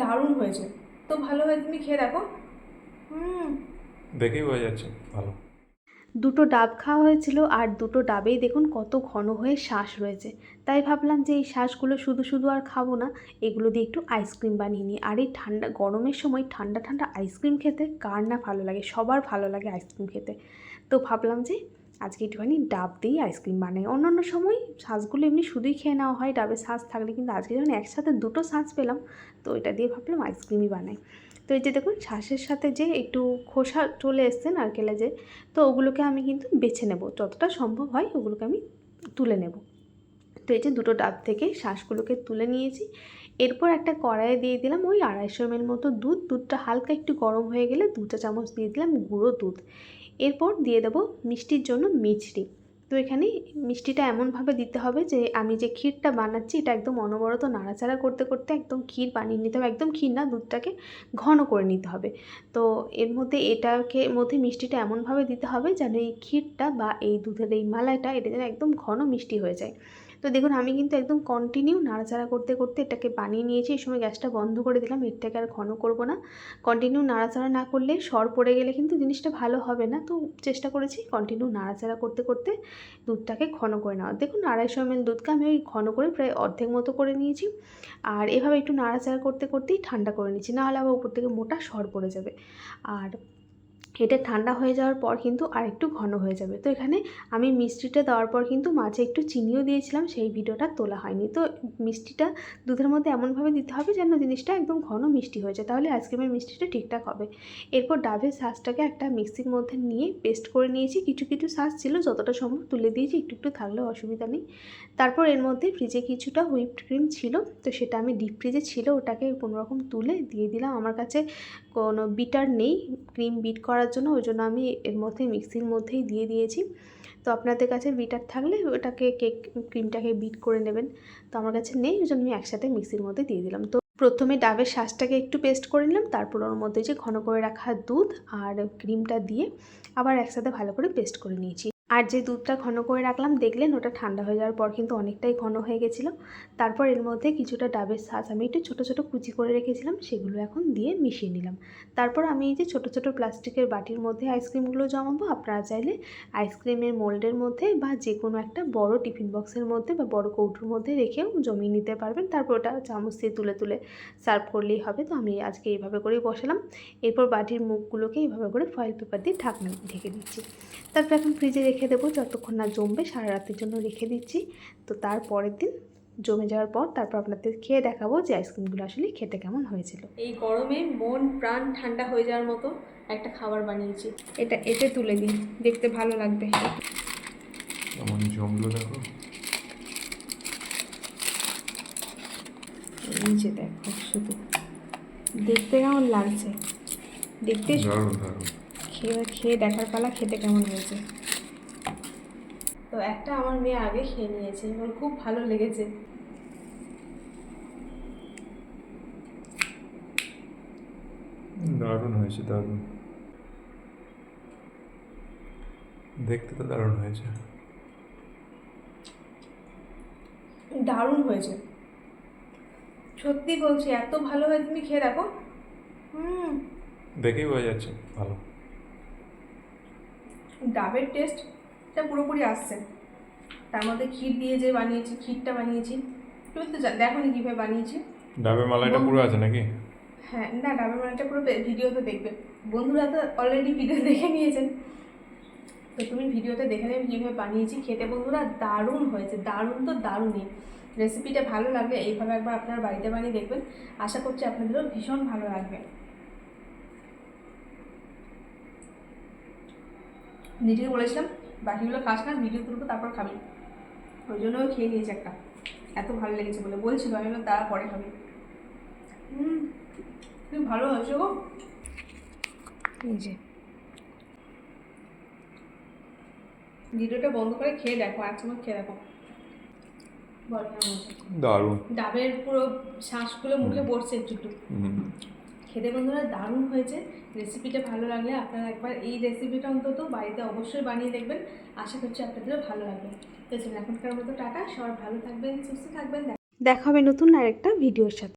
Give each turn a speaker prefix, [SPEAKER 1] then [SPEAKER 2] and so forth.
[SPEAKER 1] দারুণ হয়েছে, তো ভালো হয়েছে, তুমি খেয়ে দেখো।
[SPEAKER 2] দেখেই বোঝা যাচ্ছে ভালো।
[SPEAKER 3] দুটো ডাব খাওয়া হয়েছিল, আর দুটো ডাবেই দেখুন কত ঘন হয়ে শাঁস রয়েছে। তাই ভাবলাম যে এই শাঁসগুলো শুধু শুধু আর খাবো না, এগুলো দিয়ে একটু আইসক্রিম বানিয়ে নিই। আর এই ঠান্ডা গরমের সময় ঠান্ডা ঠান্ডা আইসক্রিম খেতে কার না ভালো লাগে, সবার ভালো লাগে আইসক্রিম খেতে। তো ভাবলাম যে আজকে একটুখানি ডাব দিয়েই আইসক্রিম বানাই। অন্যান্য সময় শাঁসগুলো এমনি শুধুই খেয়ে নেওয়া হয় ডাবের শাঁস থাকলে, কিন্তু আজকে যখন একসাথে দুটো শাঁস পেলাম, তো এটা দিয়ে ভাবলাম আইসক্রিমই বানাই। তো এই যে দেখুন শাঁসের সাথে যে একটু খোসা চলে এসছে নারকেলে যে, তো ওগুলোকে আমি কিন্তু বেছে নেব, যতটা সম্ভব হয় ওগুলোকে আমি তুলে নেব। তো এই যে দুটো ডাব থেকে শাঁসগুলোকে তুলে নিয়েছি। এরপর একটা কড়াইয়ে দিয়ে দিলাম ওই 250 ml মতো দুধ। দুধটা হালকা একটু গরম হয়ে গেলে 2 চা চামচ দিয়ে দিলাম গুঁড়ো দুধ। এরপর দিয়ে দেবো মিষ্টির জন্য মিছরি। তো এখানে মিষ্টিটা এমনভাবে দিতে হবে যে আমি যে ক্ষীরটা বানাচ্ছি এটা একদম অনবরত নাড়াচাড়া করতে করতে একদম ক্ষীর বানিয়ে নিতে হবে। একদম ক্ষীর না, দুধটাকে ঘন করে নিতে হবে। তো এর মধ্যে এটাকে মধ্যে মিষ্টিটা এমনভাবে দিতে হবে যেন এই ক্ষীরটা বা এই দুধের এই মালাইটা এটা যেন একদম ঘন মিষ্টি হয়ে যায়। তো দেখুন আমি কিন্তু একদম কন্টিনিউ নাড়াচাড়া করতে করতে এটাকে বানিয়ে নিয়েছি। এই সময় গ্যাসটা বন্ধ করে দিলাম, এরটাকে আর ঘন করব না। কন্টিনিউ নাড়াচাড়া না করলে সর পড়ে গেলে কিন্তু জিনিসটা ভালো হবে না। তো চেষ্টা করেছি কন্টিনিউ নাড়াচাড়া করতে করতে দুধটাকে ঘন করে নেওয়া। দেখুন 250 ml দুধকে আমি ওই ঘন করে প্রায় অর্ধেক মতো করে নিয়েছি। আর এভাবে একটু নাড়াচাড়া করতে করতেই ঠান্ডা করে নিচ্ছি, নাহলে আবার উপর থেকে মোটা সর পড়ে যাবে। আর এটা ঠান্ডা হয়ে যাওয়ার পর কিন্তু আরেকটু ঘন হয়ে যাবে। তো এখানে আমি মিষ্টিটা দেওয়ার পর কিন্তু মাঝে একটু চিনিও দিয়েছিলাম, সেই ভিডিওটা তোলা হয়নি। তো মিষ্টিটা দুধের মধ্যে এমনভাবে দিতে হবে যেন জিনিসটা একদম ঘন মিষ্টি হয়ে যায়, তাহলে আইসক্রিমের মিষ্টিটা ঠিকঠাক হবে। এরপর ডাবের শাঁসটাকে একটা মিক্সির মধ্যে নিয়ে পেস্ট করে নিয়েছি। কিছু কিছু শাঁস ছিল যতটা সম্ভব তুলে দিয়েছি, একটু একটু থাকলেও অসুবিধা নেই। তারপর এর মধ্যে ফ্রিজে কিছুটা হুইপড ক্রিম ছিল, তো সেটা আমি ডিপ ফ্রিজে ছিল, ওটাকে কোনোরকম তুলে দিয়ে দিলাম। আমার কাছে কোনো বিটার নেই ক্রিম বিট করার জন্য, ওই জন্য আমি এর মধ্যে মিক্সির মধ্যেই দিয়ে দিয়েছি। তো আপনাদের কাছে বিটার থাকলে ওটাকে কেক ক্রিমটাকে বিট করে নেবেন। তো আমার কাছে নেই, ওই জন্য আমি একসাথে মিক্সির মধ্যে দিয়ে দিলাম। তো প্রথমে ডাবের শাঁসটাকে একটু পেস্ট করে নিলাম, তারপর ওর মধ্যে যে ঘন করে রাখা দুধ আর ক্রিমটা দিয়ে আবার একসাথে ভালো করে পেস্ট করে নিয়েছি। আর যে দুধটা ঘন করে রাখলাম দেখলেন ওটা ঠান্ডা হয়ে যাওয়ার পর কিন্তু অনেকটাই ঘন হয়ে গেছিলো। তারপর এর মধ্যে কিছুটা ডাবের শাঁস আমি একটু ছোটো ছোটো কুচি করে রেখেছিলাম, সেগুলো এখন দিয়ে মিশিয়ে নিলাম। তারপর আমি এই যে ছোটো ছোটো প্লাস্টিকের বাটির মধ্যে আইসক্রিমগুলো জমাবো। আপনারা চাইলে আইসক্রিমের মোল্ডের মধ্যে বা যে কোনো একটা বড় টিফিন বক্সের মধ্যে বা বড় কৌটোর মধ্যে রেখেও জমিয়ে নিতে পারবেন। তারপর ওটা চামচ দিয়ে তুলে তুলে সার্ভ করলেই হবে। তো আমি আজকে এইভাবে করেই বসালাম। এরপর বাটির মুখগুলোকে এইভাবে করে ফয়েল পেপার দিয়ে ঢাকনা ঢেকে দিচ্ছি। তারপর এখন ফ্রিজে রেখে দেবো যতক্ষণ না জমবে, সারা রাতের জন্য রেখে দিচ্ছি। তো তারপরের দিন জমে যাওয়ার পর তারপর আপনাদের খেয়ে দেখাবো যে আইসক্রিমগুলো আসলে খেতে কেমন হয়েছিল।
[SPEAKER 1] এই গরমে মন প্রাণ ঠান্ডা হয়ে যাওয়ার মতো একটা খাবার বানিয়েছি, এটা এতে তুলে দিই, দেখতে ভালো লাগবে।
[SPEAKER 2] কেমন জমলো দেখো।
[SPEAKER 1] এই যে দেখো শুধু দেখতে কেমন লাগছে, দেখতে
[SPEAKER 2] দারুণ দারুণ।
[SPEAKER 1] খেয়ে খেয়ে দেখার পালা খেতে কেমন হয়েছে। তো একটা আমার মেয়ে আগে খেয়ে নিয়েছে, ওর খুব ভালো লেগেছে।
[SPEAKER 2] দারুণ হয়েছে, দারুণ। দেখতে তো দারুণ হয়েছে।
[SPEAKER 1] দারুণ হয়েছে, সত্যি বলছি এত ভালো হয়েছে, তুমি খেয়ে দেখো।
[SPEAKER 2] দেখেই বোঝা যাচ্ছে ভালো।
[SPEAKER 1] ডাবের টেস্টটা পুরোপুরি আসছে, তার মধ্যে ক্ষীর দিয়ে যে বানিয়েছি, ক্ষীরটা বানিয়েছি, তুমি তো দেখো নি কীভাবে বানিয়েছি।
[SPEAKER 2] ডাবের মালাইটা পুরো আছে নাকি?
[SPEAKER 1] হ্যাঁ, না ডাবের মালাইটা পুরো ভিডিওতে দেখবে, বন্ধুরা তো অলরেডি ভিডিও দেখে নিয়েছেন। তো তুমি ভিডিওতে দেখে নেবে কীভাবে বানিয়েছি। খেতে বন্ধুরা দারুণ হয়েছে, দারুণ তো দারুণই। রেসিপিটা ভালো লাগলে এইভাবে একবার আপনার বাড়িতে বানিয়ে দেখবেন, আশা করছি আপনাদেরও ভীষণ ভালো লাগবে। নিজেকে বলেছিলাম বাকিগুলো খাস না, ভিডিও তুলবো তারপর খাবি, ওই জন্য খেয়ে নিয়েছি একটা, এত ভালো লেগেছে বলে বলছিল। আমি বললাম তারা পরে খাবি। খুব ভালো হয়েছে গো। এই যে ভিডিওটা বন্ধ করে খেয়ে দেখো, এক চামচ খেয়ে দেখো, বলো কেমন হয়েছে।
[SPEAKER 2] দারুণ।
[SPEAKER 1] ডাবের পুরো শ্বাসগুলো মুখে পড়ছে একটু একটু। খেতে বন্ধুরা দারুণ হয়েছে। রেসিপিটা ভালো লাগলে আপনারা একবার এই রেসিপিটা অন্তত বাড়িতে অবশ্যই বানিয়ে দেখবেন, আশা করছি আপনাদেরও ভালো লাগবে। তো এখনকার মতো টাটা, সবাই ভালো থাকবেন, সুস্থ থাকবেন।
[SPEAKER 3] দেখা হবে নতুন আরেকটা ভিডিওর সাথে।